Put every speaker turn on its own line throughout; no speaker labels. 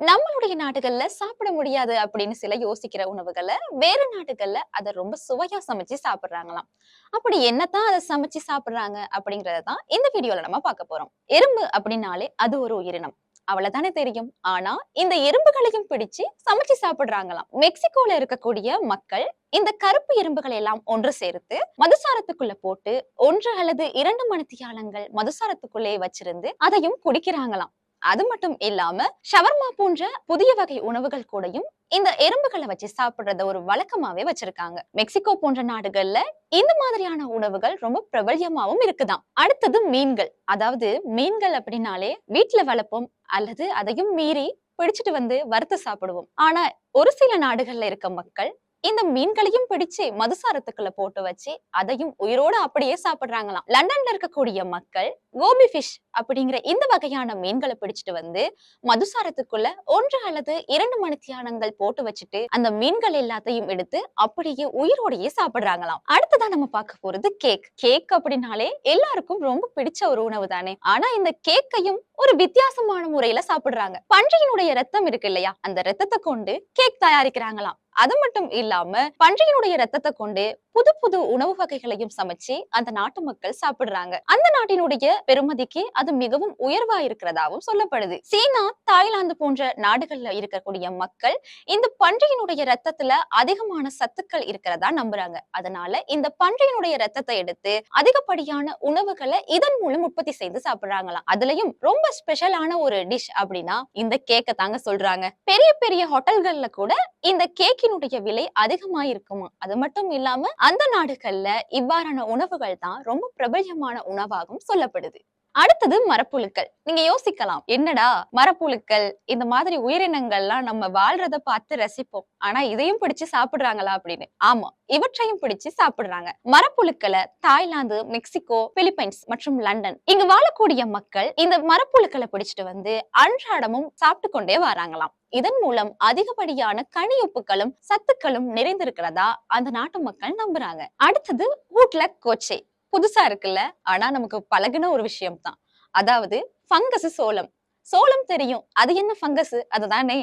நம்மளுடைய நாடுகள்ல சாப்பிட முடியாது அப்படின்னு சில யோசிக்கிற உணவுகளை வேற நாடுகள்ல அதை ரொம்ப சுவையா சமைச்சு சாப்பிடுறாங்களாம். அப்படி என்னத்தான் அதை சமைச்சு சாப்பிடுறாங்க அப்படிங்கறதான் இந்த வீடியோல நம்ம பார்க்க போறோம். எறும்பு அப்படின்னாலே அது ஒரு உயிரினம், அவ்வளவுதானே தெரியும். ஆனா இந்த எறும்புகளையும் பிடிச்சு சமைச்சு சாப்பிடுறாங்களாம். மெக்சிகோல இருக்கக்கூடிய மக்கள் இந்த கருப்பு எறும்புகளை எல்லாம் ஒன்று சேர்த்து மதுசாரத்துக்குள்ள போட்டு 1 அல்லது 2 மணித்தியாலங்கள் மதுசாரத்துக்குள்ளே வச்சிருந்து அதையும் குடிக்கிறாங்களாம். அது மட்டும் இல்லாம ஷவர்மா போன்ற புதிய வகை உணவுகள் கூடயும் இந்த எறும்புகளை வச்சு சாப்பிடுறத ஒரு வழக்கமாவே வச்சிருக்காங்க. மெக்சிகோ போன்ற நாடுகள்ல இந்த மாதிரியான உணவுகள் ரொம்ப பிரபல்யமாவும் இருக்குதாம். அடுத்தது மீன்கள். அதாவது மீன்கள் அப்படின்னாலே வீட்டுல வளர்ப்போம் அல்லது அதையும் மீறி பிடிச்சிட்டு வந்து வறுத்து சாப்பிடுவோம். ஆனா ஒரு சில நாடுகள்ல இருக்க மக்கள் இந்த மீன்களையும் பிடிச்சு மதுசாரத்துக்குள்ள போட்டு வச்சு அதையும் உயிரோட அப்படியே சாப்பிடுறாங்களாம். லண்டன்ல இருக்கக்கூடிய மக்கள் கோபி ஃபிஷ் அப்படிங்கிற இந்த வகையான மீன்களை பிடிச்சிட்டு வந்து மதுசாரத்துக்குள்ள 1 அல்லது 2 மணித்தியாலங்கள் போட்டு வச்சுட்டு அந்த மீன்கள் எல்லாத்தையும் எடுத்து அப்படியே உயிரோடையே சாப்பிடுறாங்களாம். அடுத்ததான் நம்ம பார்க்க போறது கேக். கேக் அப்படின்னாலே எல்லாருக்கும் ரொம்ப பிடிச்ச ஒரு உணவு தானே. ஆனா இந்த கேக்கையும் ஒரு வித்தியாசமான முறையில சாப்பிடுறாங்க. பன்றியினுடைய ரத்தம் இருக்கு இல்லையா, அந்த ரத்தத்தை கொண்டு கேக் தயாரிக்கிறாங்களாம். அது மட்டும் இல்லாம பன்றியினுடைய ரத்தத்தை கொண்டு புது புது உணவு வகைகளையும் சமைச்சு அந்த நாட்டு மக்கள் சாப்பிடுறாங்க. அந்த நாட்டினுடைய பெருமதிக்கு அது மிகவும் உயர்வா இருக்கிறதாவும் சொல்லப்படுது. சீனா, தாய்லாந்து போன்ற நாடுகள்ல இருக்கக்கூடிய மக்கள் இந்த பன்றியினுடைய ரத்தத்துல அதிகமான சத்துக்கள் இருக்கிறதா நம்புறாங்க. அதனால இந்த பன்றியினுடைய ரத்தத்தை எடுத்து அதிகப்படியான உணவுகளை இதன் மூலம் உற்பத்தி செய்து சாப்பிடுறாங்களாம். அதுலயும் ரொம்ப ஸ்பெஷலான ஒரு டிஷ் அப்படின்னா இந்த கேக்க தாங்க சொல்றாங்க. பெரிய பெரிய ஹோட்டல்கள்ல கூட இந்த கேக்கினுடைய விலை அதிகமா இருக்குமா. அது மட்டும் இல்லாம அந்த நாடுகள்ல இவ்வாறான உணவுகள் தான் ரொம்ப பிரபல்யமான உணவாகவும் சொல்லப்படுது. அடுத்தது மரப்புழுக்கள். நீங்க யோசிக்கலாம், என்னடா மரப்புழுக்கள் இந்த மாதிரி உயிரினங்கள்லாம் நம்ம வாழ்றத பார்த்து ரசிப்போம், ஆனா இதையும் பிடிச்சு சாப்பிடுறாங்களா அப்படின்னு. ஆமா, இவற்றையும் பிடிச்சு சாப்பிடுறாங்க. மரப்புழுக்களை தாய்லாந்து, மெக்சிகோ, பிலிப்பைன்ஸ் மற்றும் லண்டன் இங்கு வாழக்கூடிய மக்கள் இந்த மரப்புழுக்களை பிடிச்சிட்டு வந்து அன்றாடமும் சாப்பிட்டு கொண்டே வராங்களாம். இதன் மூலம் அதிகப்படியான கனியுப்புகளும் சத்துக்களும் நிறைந்திருக்கிறதா அந்த நாட்டு மக்கள் நம்புறாங்க. அடுத்தது ஊட்ல கோச்சை. புதுசா இருக்குல்ல, ஆனா நமக்கு பழகுன ஒரு விஷயம் தான். அதாவது ஃபங்கஸ் சோளம். சோளம் தெரியும், அது என்ன ஃபங்கஸ் அதுதானே.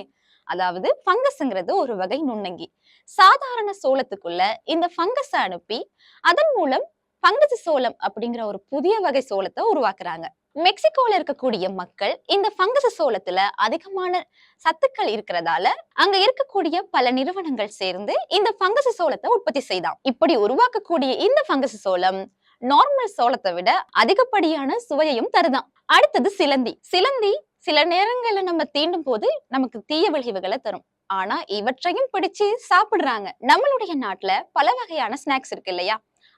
அதாவது ஃபங்கஸ்ங்கிறது ஒரு வகை நுண்ணங்கி. சாதாரண சோளத்துக்குள்ள இந்த ஃபங்கஸ அனுப்பி அதன் மூலம் ஃபங்கஸ் சோளம் அப்படிங்கிற ஒரு புதிய வகை சோளத்தை உருவாக்குறாங்க. மெக்சிகோல இருக்கக்கூடிய மக்கள் இந்த ஃபங்கஸ் சோளத்துல அதிகமான சத்துக்கள் இருக்கிறதால அங்க இருக்கக்கூடிய பல நிறுவனங்கள் சேர்ந்து இந்த ஃபங்கஸ் சோளத்தை உற்பத்தி செய்தாம். இப்படி உருவாக்கக்கூடிய இந்த ஃபங்கஸ் சோளம் நார்மல் சோளத்தை விட அதிகப்படியான சுவையையும் தருதான். அடுத்தது சிலந்தி. சிலந்தி சில நேரங்கள்ல நம்ம தீண்டும் போது நமக்கு தீய விளைவுகளை தரும். ஆனா இவற்றையும் பிடிச்சு சாப்பிடுறாங்க. நம்மளுடைய நாட்டுல பல வகையான ஸ்நாக்ஸ் இருக்கு இல்லையா,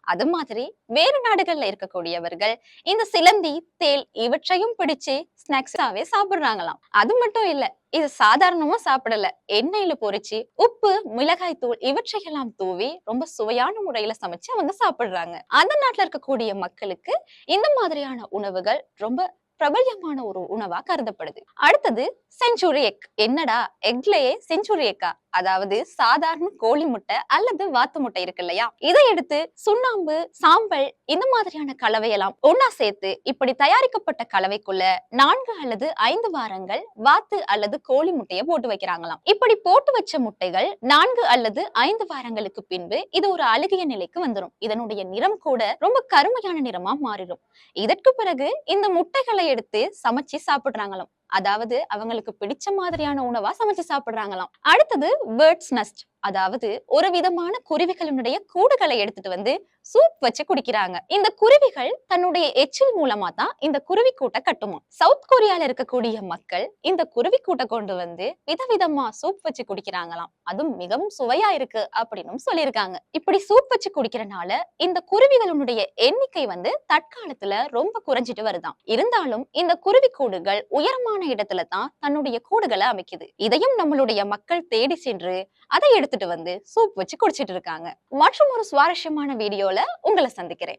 அது மாதிரி வேறு நாடுகள்ல இருக்கக்கூடியவர்கள் இந்த சிலந்தி, தேள் இவற்றையும் பிடிச்சு ஸ்நாக்ஸாவே சாப்பிடுறாங்களாம். அது மட்டும் இல்ல, இது சாதாரணமா சாப்பிடல, எண்ணெயில பொரிச்சு உப்பு, மிளகாய் தூள் இவற்றையெல்லாம் தூவி ரொம்ப சுவையான முறையில சமைச்சு அவங்க சாப்பிடுறாங்க. அந்த நாட்டுல இருக்கக்கூடிய மக்களுக்கு இந்த மாதிரியான உணவுகள் ரொம்ப பிரபல்யமான ஒரு உணவா கருதப்படுது. அடுத்தது செஞ்சுரி எக். என்னடா எக்லயே செஞ்சுரி எக்கா? அதாவது சாதாரண கோழி முட்டை அல்லது வாத்து முட்டை இருக்கு இல்லையா, இதை எடுத்து சுண்ணாம்பு, சாம்பல் இந்த மாதிரியான கலவையெல்லாம் ஒன்னா சேர்த்து இப்படி தயாரிக்கப்பட்ட கலவைக்குள்ள 4 அல்லது 5 வாரங்கள் வாத்து அல்லது கோழி முட்டையை போட்டு வைக்கிறாங்களாம். இப்படி போட்டு வச்ச முட்டைகள் 4 அல்லது 5 வாரங்களுக்கு பின்பு இது ஒரு அழுகிய நிலைக்கு வந்துடும். இதனுடைய நிறம் கூட ரொம்ப கருமையான நிறமா மாறிடும். இதற்கு பிறகு இந்த முட்டைகளை எடுத்து சமைச்சு சாப்பிடுறாங்களாம். அதாவது அவங்களுக்கு பிடிச்ச மாதிரியான உணவா சமைச்சு சாப்பிடுறாங்களாம். அடுத்தது பேர்ட்ஸ் நெஸ்ட். அதாவது ஒரு விதமான குருவிகளினுடைய கூடுகளை எடுத்துட்டு வந்து சூப் வச்சு குடிக்கிறாங்க. இந்த குருவிகள் தன்னுடைய எச்சில் மூலமா தான் இந்த குருவி கூட்டை கட்டுமா. சவுத் கொரியால இருக்கக்கூடிய மக்கள் இந்த குருவி கூட்டை கொண்டு வந்து விதவிதமா சூப் வச்சு குடிக்கிறாங்களாம். அதுவும் மிகவும் சுவையா இருக்கு அப்படின்னு சொல்லியிருக்காங்க. இப்படி சூப் வச்சு குடிக்கிறனால இந்த குருவிகளுடைய எண்ணிக்கை வந்து தற்காலத்துல ரொம்ப குறைஞ்சிட்டு வருதாம். இருந்தாலும் இந்த குருவி கூடுகள் உயரமான இடத்துல தான் தன்னுடைய கூடுகளை அமைக்குது. இதையும் நம்மளுடைய மக்கள் தேடி சென்று அதை எடுத்துட்டு வந்து சூப் வச்சு குடிச்சிட்டு இருக்காங்க. மற்றும் ஒரு சுவாரஸ்யமான வீடியோல உங்களை சந்திக்கிறேன்.